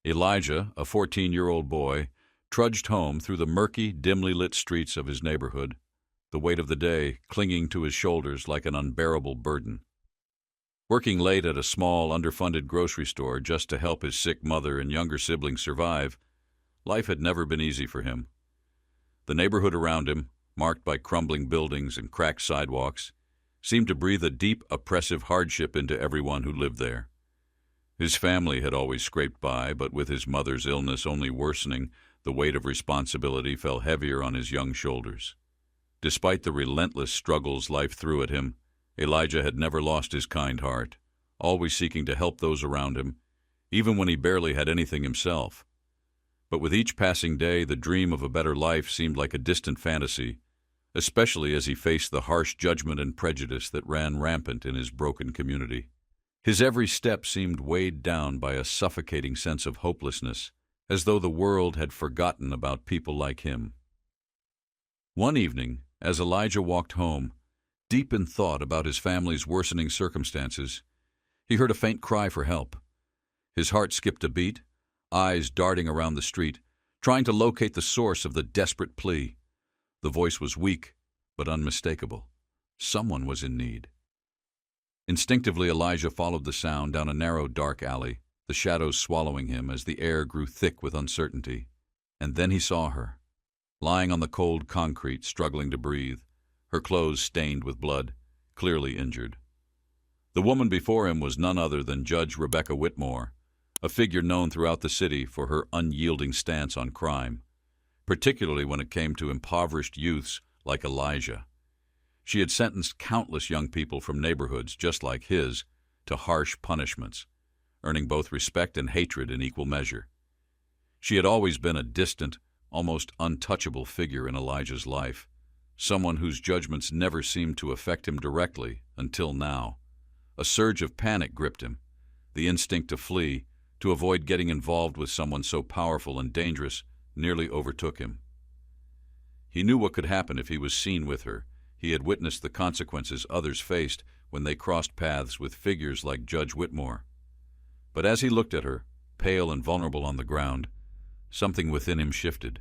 Elijah, a 14-year-old boy, trudged home through the murky, dimly lit streets of his neighborhood, the weight of the day clinging to his shoulders like an unbearable burden. Working late at a small, underfunded grocery store just to help his sick mother and younger siblings survive, life had never been easy for him. The neighborhood around him, marked by crumbling buildings and cracked sidewalks, seemed to breathe a deep, oppressive hardship into everyone who lived there. His family had always scraped by, but with his mother's illness only worsening, the weight of responsibility fell heavier on his young shoulders. Despite the relentless struggles life threw at him, Elijah had never lost his kind heart, always seeking to help those around him, even when he barely had anything himself. But with each passing day, the dream of a better life seemed like a distant fantasy, especially as he faced the harsh judgment and prejudice that ran rampant in his broken community. His every step seemed weighed down by a suffocating sense of hopelessness, as though the world had forgotten about people like him. One evening, as Elijah walked home, deep in thought about his family's worsening circumstances, he heard a faint cry for help. His heart skipped a beat, eyes darting around the street, trying to locate the source of the desperate plea. The voice was weak, but unmistakable. Someone was in need. Instinctively, Elijah followed the sound down a narrow, dark alley, the shadows swallowing him as the air grew thick with uncertainty. And then he saw her, lying on the cold concrete, struggling to breathe, her clothes stained with blood, clearly injured. The woman before him was none other than Judge Rebecca Whitmore, a figure known throughout the city for her unyielding stance on crime, particularly when it came to impoverished youths like Elijah. She had sentenced countless young people from neighborhoods just like his to harsh punishments, earning both respect and hatred in equal measure. She had always been a distant, almost untouchable figure in Elijah's life, someone whose judgments never seemed to affect him directly until now. A surge of panic gripped him, the instinct to flee, to avoid getting involved with someone so powerful and dangerous, nearly overtook him. He knew what could happen if he was seen with her. He had witnessed the consequences others faced when they crossed paths with figures like Judge Whitmore. But as he looked at her, pale and vulnerable on the ground, something within him shifted.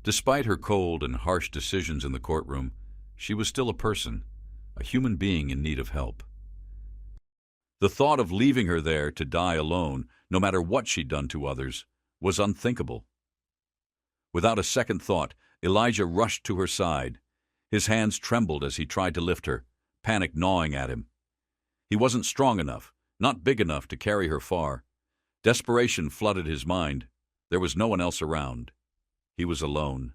Despite her cold and harsh decisions in the courtroom, she was still a person, a human being in need of help. The thought of leaving her there to die alone, no matter what she'd done to others, was unthinkable. Without a second thought, Elijah rushed to her side. His hands trembled as he tried to lift her, panic gnawing at him. He wasn't strong enough, not big enough to carry her far. Desperation flooded his mind. There was no one else around. He was alone.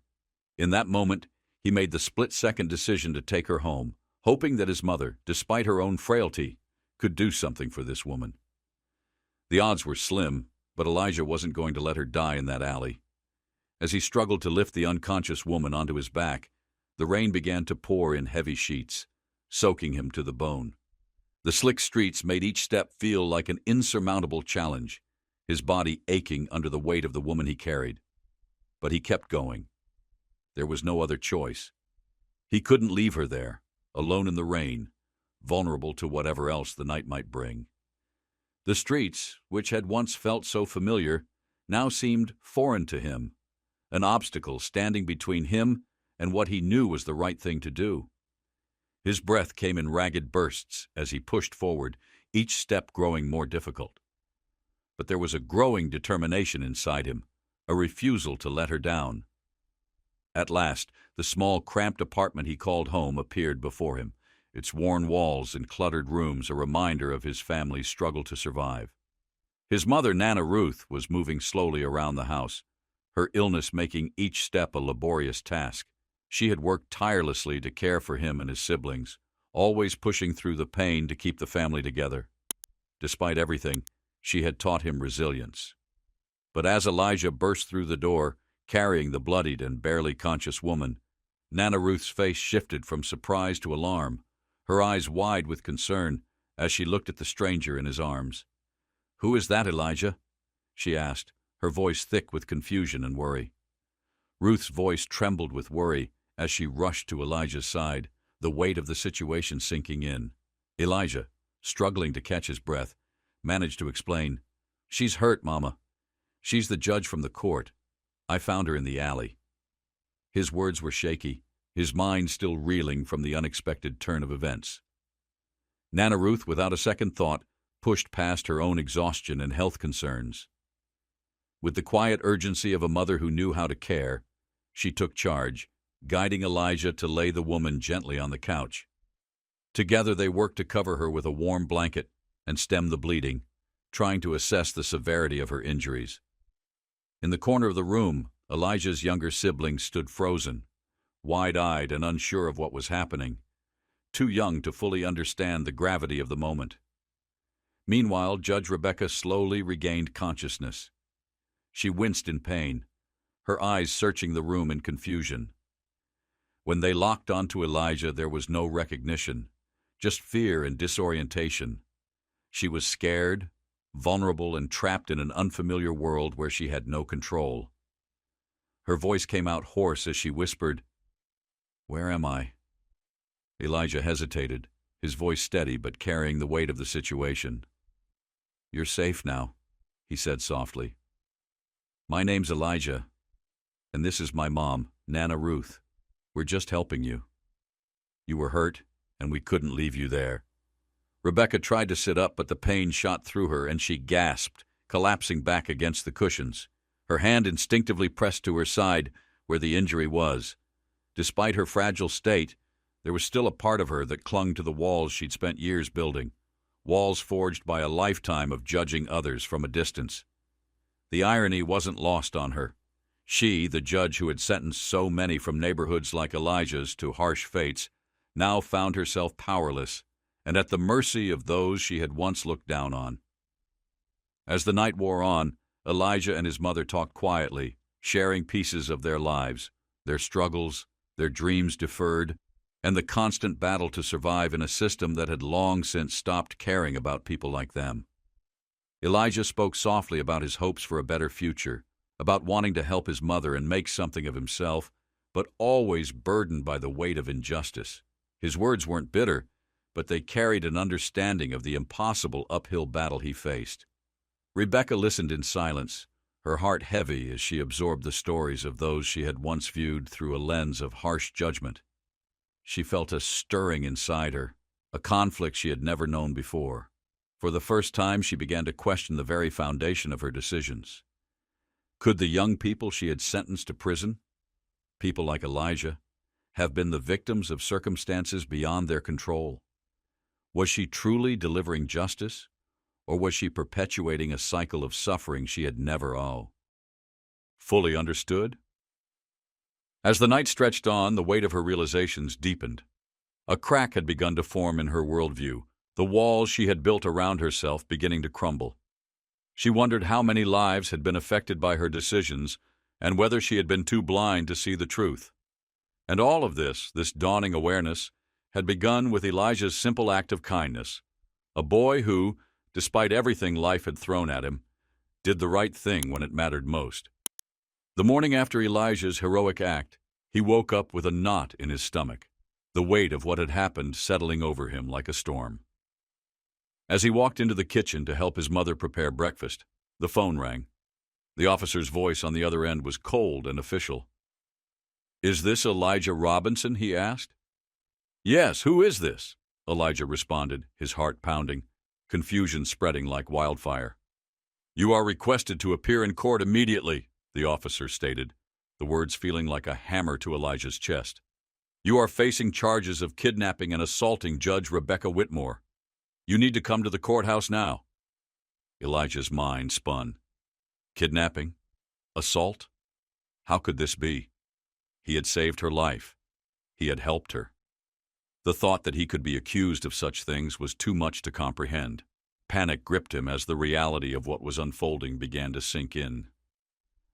In that moment, he made the split-second decision to take her home, hoping that his mother, despite her own frailty, could do something for this woman. The odds were slim, but Elijah wasn't going to let her die in that alley. As he struggled to lift the unconscious woman onto his back, the rain began to pour in heavy sheets, soaking him to the bone. The slick streets made each step feel like an insurmountable challenge, his body aching under the weight of the woman he carried. But he kept going. There was no other choice. He couldn't leave her there, alone in the rain, vulnerable to whatever else the night might bring. The streets, which had once felt so familiar, now seemed foreign to him, an obstacle standing between him and what he knew was the right thing to do. His breath came in ragged bursts as he pushed forward, each step growing more difficult. But there was a growing determination inside him, a refusal to let her down. At last, the small, cramped apartment he called home appeared before him, its worn walls and cluttered rooms a reminder of his family's struggle to survive. His mother, Nana Ruth, was moving slowly around the house, her illness making each step a laborious task. She had worked tirelessly to care for him and his siblings, always pushing through the pain to keep the family together. Despite everything, she had taught him resilience. But as Elijah burst through the door, carrying the bloodied and barely conscious woman, Nana Ruth's face shifted from surprise to alarm, her eyes wide with concern as she looked at the stranger in his arms. "Who is that, Elijah?" she asked, her voice thick with confusion and worry. Ruth's voice trembled with worry as she rushed to Elijah's side, the weight of the situation sinking in. Elijah, struggling to catch his breath, managed to explain, "She's hurt, Mama. "She's the judge from the court. I found her in the alley." His words were shaky, his mind still reeling from the unexpected turn of events. Nana Ruth, without a second thought, pushed past her own exhaustion and health concerns. With the quiet urgency of a mother who knew how to care, she took charge, guiding Elijah to lay the woman gently on the couch. Together they worked to cover her with a warm blanket and stem the bleeding, trying to assess the severity of her injuries. In the corner of the room, Elijah's younger sibling stood frozen, wide-eyed and unsure of what was happening, too young to fully understand the gravity of the moment. Meanwhile, Judge Rebecca slowly regained consciousness. She winced in pain, her eyes searching the room in confusion. When they locked onto Elijah, there was no recognition, just fear and disorientation. She was scared, vulnerable, and trapped in an unfamiliar world where she had no control. Her voice came out hoarse as she whispered, "Where am I?" Elijah hesitated, his voice steady but carrying the weight of the situation. "You're safe now," he said softly. "My name's Elijah, and this is my mom, Nana Ruth. We're just helping you. You were hurt, and we couldn't leave you there." Rebecca tried to sit up, but the pain shot through her, and she gasped, collapsing back against the cushions. Her hand instinctively pressed to her side, where the injury was. Despite her fragile state, there was still a part of her that clung to the walls she'd spent years building, walls forged by a lifetime of judging others from a distance. The irony wasn't lost on her. She, the judge who had sentenced so many from neighborhoods like Elijah's to harsh fates, now found herself powerless and at the mercy of those she had once looked down on. As the night wore on, Elijah and his mother talked quietly, sharing pieces of their lives, their struggles, their dreams deferred, and the constant battle to survive in a system that had long since stopped caring about people like them. Elijah spoke softly about his hopes for a better future, about wanting to help his mother and make something of himself, but always burdened by the weight of injustice. His words weren't bitter, but they carried an understanding of the impossible uphill battle he faced. Rebecca listened in silence, her heart heavy as she absorbed the stories of those she had once viewed through a lens of harsh judgment. She felt a stirring inside her, a conflict she had never known before. For the first time, she began to question the very foundation of her decisions. Could the young people she had sentenced to prison, people like Elijah, have been the victims of circumstances beyond their control? Was she truly delivering justice, or was she perpetuating a cycle of suffering she had never fully understood? As the night stretched on, the weight of her realizations deepened. A crack had begun to form in her worldview, the walls she had built around herself beginning to crumble. She wondered how many lives had been affected by her decisions and whether she had been too blind to see the truth. And all of this dawning awareness, had begun with Elijah's simple act of kindness, a boy who, despite everything life had thrown at him, did the right thing when it mattered most. The morning after Elijah's heroic act, he woke up with a knot in his stomach, the weight of what had happened settling over him like a storm. As he walked into the kitchen to help his mother prepare breakfast, the phone rang. The officer's voice on the other end was cold and official. "Is this Elijah Robinson?" he asked. "Yes, who is this?" Elijah responded, his heart pounding, confusion spreading like wildfire. "You are requested to appear in court immediately," the officer stated, the words feeling like a hammer to Elijah's chest. "You are facing charges of kidnapping and assaulting Judge Rebecca Whitmore. You need to come to the courthouse now." Elijah's mind spun. Kidnapping? Assault? How could this be? He had saved her life. He had helped her. The thought that he could be accused of such things was too much to comprehend. Panic gripped him as the reality of what was unfolding began to sink in.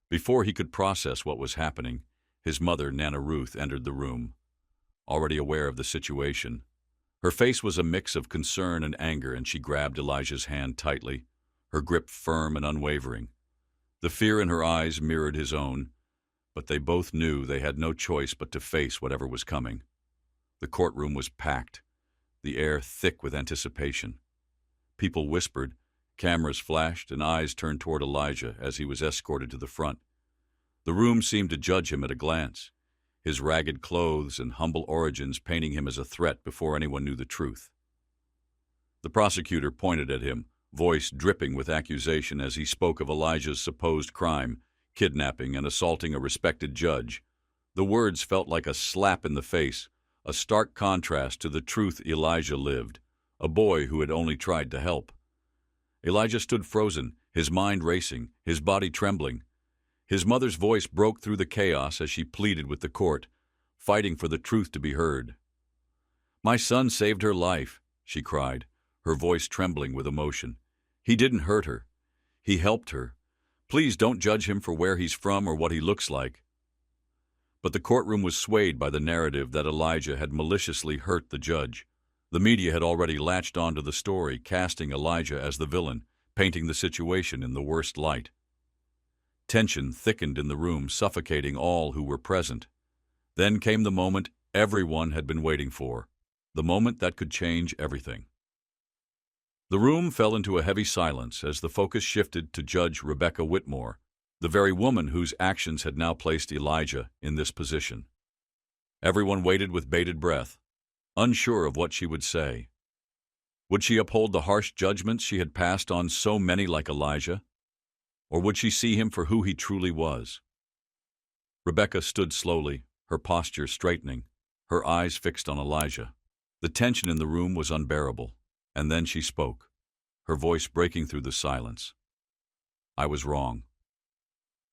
Before he could process what was happening, his mother, Nana Ruth, entered the room. Already aware of the situation, her face was a mix of concern and anger, and she grabbed Elijah's hand tightly, her grip firm and unwavering. The fear in her eyes mirrored his own, but they both knew they had no choice but to face whatever was coming. The courtroom was packed, the air thick with anticipation. People whispered, Cameras flashed and eyes turned toward Elijah as he was escorted to the front. The room seemed to judge him at a glance, his ragged clothes and humble origins painting him as a threat before anyone knew the truth. The prosecutor pointed at him, voice dripping with accusation as he spoke of Elijah's supposed crime, kidnapping and assaulting a respected judge. The words felt like a slap in the face, a stark contrast to the truth Elijah lived, a boy who had only tried to help. Elijah stood frozen, his mind racing, his body trembling. His mother's voice broke through the chaos as she pleaded with the court, fighting for the truth to be heard. "My son saved her life," she cried, her voice trembling with emotion. "He didn't hurt her. He helped her. Please don't judge him for where he's from or what he looks like." But the courtroom was swayed by the narrative that Elijah had maliciously hurt the judge. The media had already latched onto the story, casting Elijah as the villain, painting the situation in the worst light. Tension thickened in the room, suffocating all who were present. Then came the moment everyone had been waiting for, the moment that could change everything. The room fell into a heavy silence as the focus shifted to Judge Rebecca Whitmore, the very woman whose actions had now placed Elijah in this position. Everyone waited with bated breath, unsure of what she would say. Would she uphold the harsh judgments she had passed on so many like Elijah? Or would she see him for who he truly was? Rebecca stood slowly, her posture straightening, her eyes fixed on Elijah. The tension in the room was unbearable, and then she spoke, her voice breaking through the silence. "I was wrong."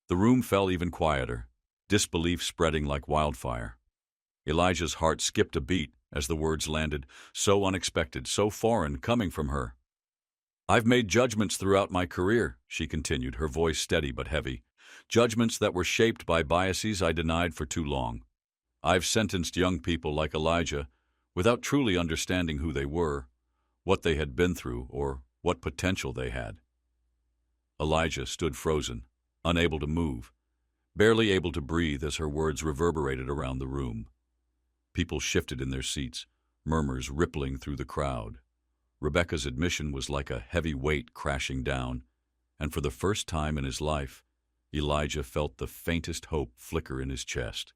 The room fell even quieter, disbelief spreading like wildfire. Elijah's heart skipped a beat as the words landed, so unexpected, so foreign, coming from her. "I've made judgments throughout my career," she continued, her voice steady but heavy. "Judgments that were shaped by biases I denied for too long. I've sentenced young people like Elijah without truly understanding who they were, what they had been through, or what potential they had." Elijah stood frozen, unable to move, barely able to breathe as her words reverberated around the room. People shifted in their seats, murmurs rippling through the crowd. Rebecca's admission was like a heavy weight crashing down, and for the first time in his life, Elijah felt the faintest hope flicker in his chest.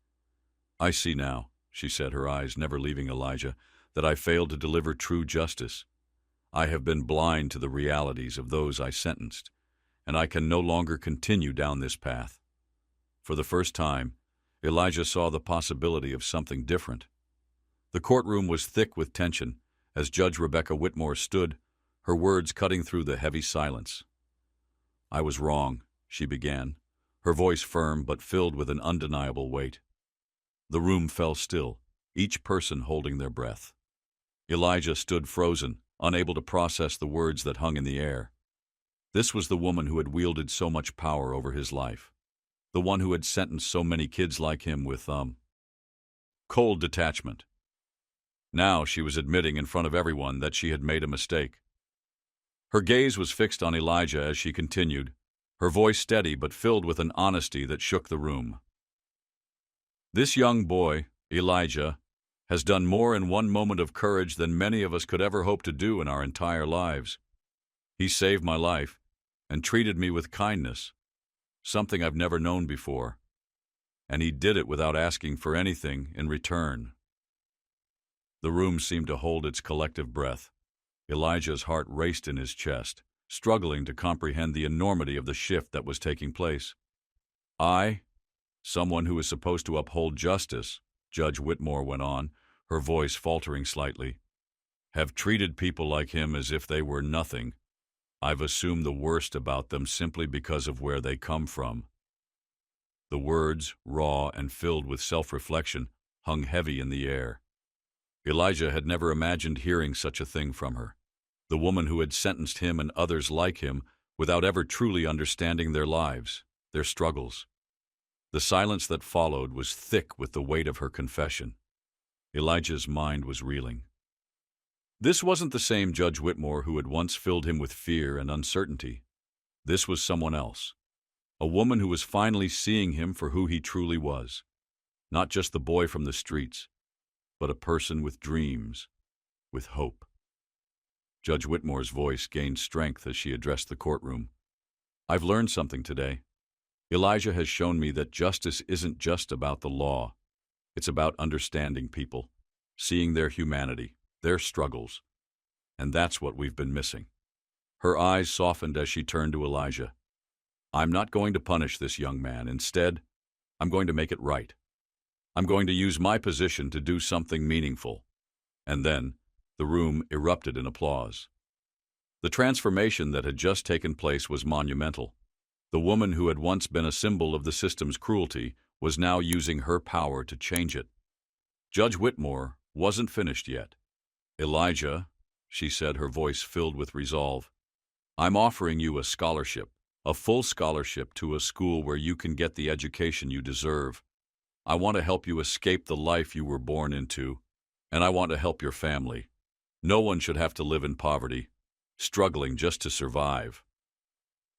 "I see now," she said, her eyes never leaving Elijah, "that I failed to deliver true justice. I have been blind to the realities of those I sentenced, and I can no longer continue down this path." For the first time, Elijah saw the possibility of something different. The courtroom was thick with tension as Judge Rebecca Whitmore stood, her words cutting through the heavy silence. "I was wrong," she began, her voice firm but filled with an undeniable weight. The room fell still, each person holding their breath. Elijah stood frozen, unable to process the words that hung in the air. This was the woman who had wielded so much power over his life, the one who had sentenced so many kids like him with, cold detachment. Now she was admitting in front of everyone that she had made a mistake. Her gaze was fixed on Elijah as she continued, her voice steady but filled with an honesty that shook the room. "This young boy, Elijah, has done more in one moment of courage than many of us could ever hope to do in our entire lives. He saved my life and treated me with kindness, something I've never known before. And he did it without asking for anything in return." The room seemed to hold its collective breath. Elijah's heart raced in his chest, struggling to comprehend the enormity of the shift that was taking place. "I, someone who is supposed to uphold justice," Judge Whitmore went on, her voice faltering slightly, "have treated people like him as if they were nothing. I've assumed the worst about them simply because of where they come from." The words, raw and filled with self-reflection, hung heavy in the air. Elijah had never imagined hearing such a thing from her, the woman who had sentenced him and others like him without ever truly understanding their lives, their struggles. The silence that followed was thick with the weight of her confession. Elijah's mind was reeling. This wasn't the same Judge Whitmore who had once filled him with fear and uncertainty. This was someone else, a woman who was finally seeing him for who he truly was, not just the boy from the streets, but a person with dreams, with hope. Judge Whitmore's voice gained strength as she addressed the courtroom. "I've learned something today. Elijah has shown me that justice isn't just about the law. It's about understanding people, seeing their humanity, their struggles. And that's what we've been missing." Her eyes softened as she turned to Elijah. "I'm not going to punish this young man. Instead, I'm going to make it right. I'm going to use my position to do something meaningful." And then, the room erupted in applause. The transformation that had just taken place was monumental. The woman who had once been a symbol of the system's cruelty was now using her power to change it. Judge Whitmore wasn't finished yet. "Elijah," she said, her voice filled with resolve, "I'm offering you a scholarship, a full scholarship to a school where you can get the education you deserve. I want to help you escape the life you were born into, and I want to help your family. No one should have to live in poverty, struggling just to survive."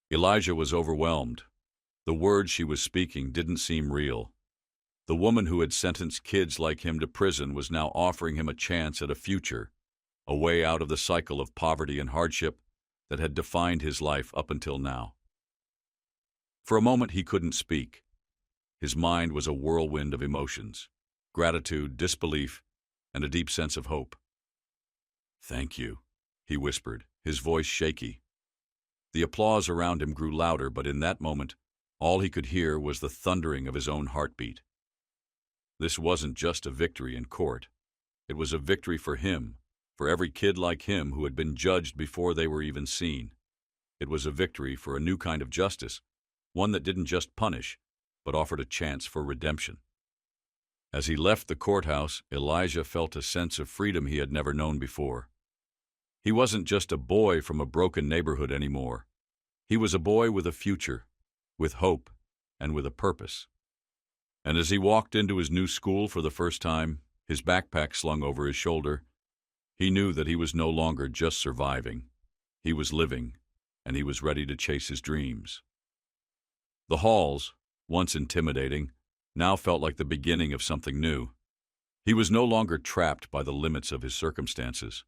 Elijah was overwhelmed. The words she was speaking didn't seem real. The woman who had sentenced kids like him to prison was now offering him a chance at a future, a way out of the cycle of poverty and hardship that had defined his life up until now. For a moment he couldn't speak. His mind was a whirlwind of emotions: gratitude, disbelief, and a deep sense of hope. "Thank you," he whispered, his voice shaky. The applause around him grew louder, but in that moment, all he could hear was the thundering of his own heartbeat. This wasn't just a victory in court. It was a victory for him, for every kid like him who had been judged before they were even seen. It was a victory for a new kind of justice, one that didn't just punish, but offered a chance for redemption. As he left the courthouse, Elijah felt a sense of freedom he had never known before. He wasn't just a boy from a broken neighborhood anymore. He was a boy with a future, with hope, and with a purpose. And as he walked into his new school for the first time, his backpack slung over his shoulder, he knew that he was no longer just surviving. He was living, and he was ready to chase his dreams. The halls, once intimidating, now felt like the beginning of something new. He was no longer trapped by the limits of his circumstances.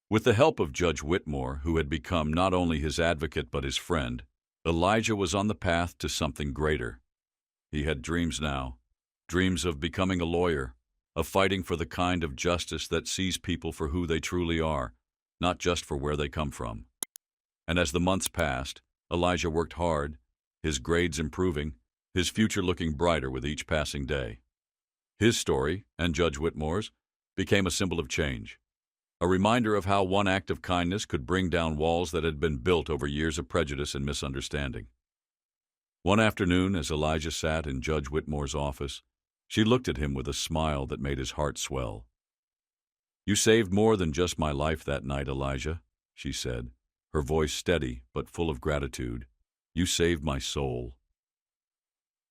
With the help of Judge Whitmore, who had become not only his advocate but his friend, Elijah was on the path to something greater. He had dreams now, dreams of becoming a lawyer, of fighting for the kind of justice that sees people for who they truly are, not just for where they come from. And as the months passed, Elijah worked hard, his grades improving, his future looking brighter with each passing day. His story, and Judge Whitmore's, became a symbol of change, a reminder of how one act of kindness could bring down walls that had been built over years of prejudice and misunderstanding. One afternoon, as Elijah sat in Judge Whitmore's office, she looked at him with a smile that made his heart swell. "You saved more than just my life that night, Elijah," she said, her voice steady but full of gratitude. "You saved my soul."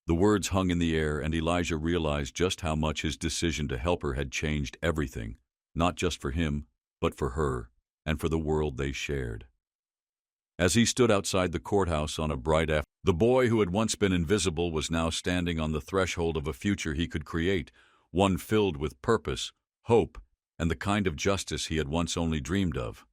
The words hung in the air, and Elijah realized just how much his decision to help her had changed everything, not just for him, but for her, and for the world they shared. As he stood outside the courthouse on a bright afternoon, the boy who had once been invisible was now standing on the threshold of a future he could create, one filled with purpose, hope, and the kind of justice he had once only dreamed of.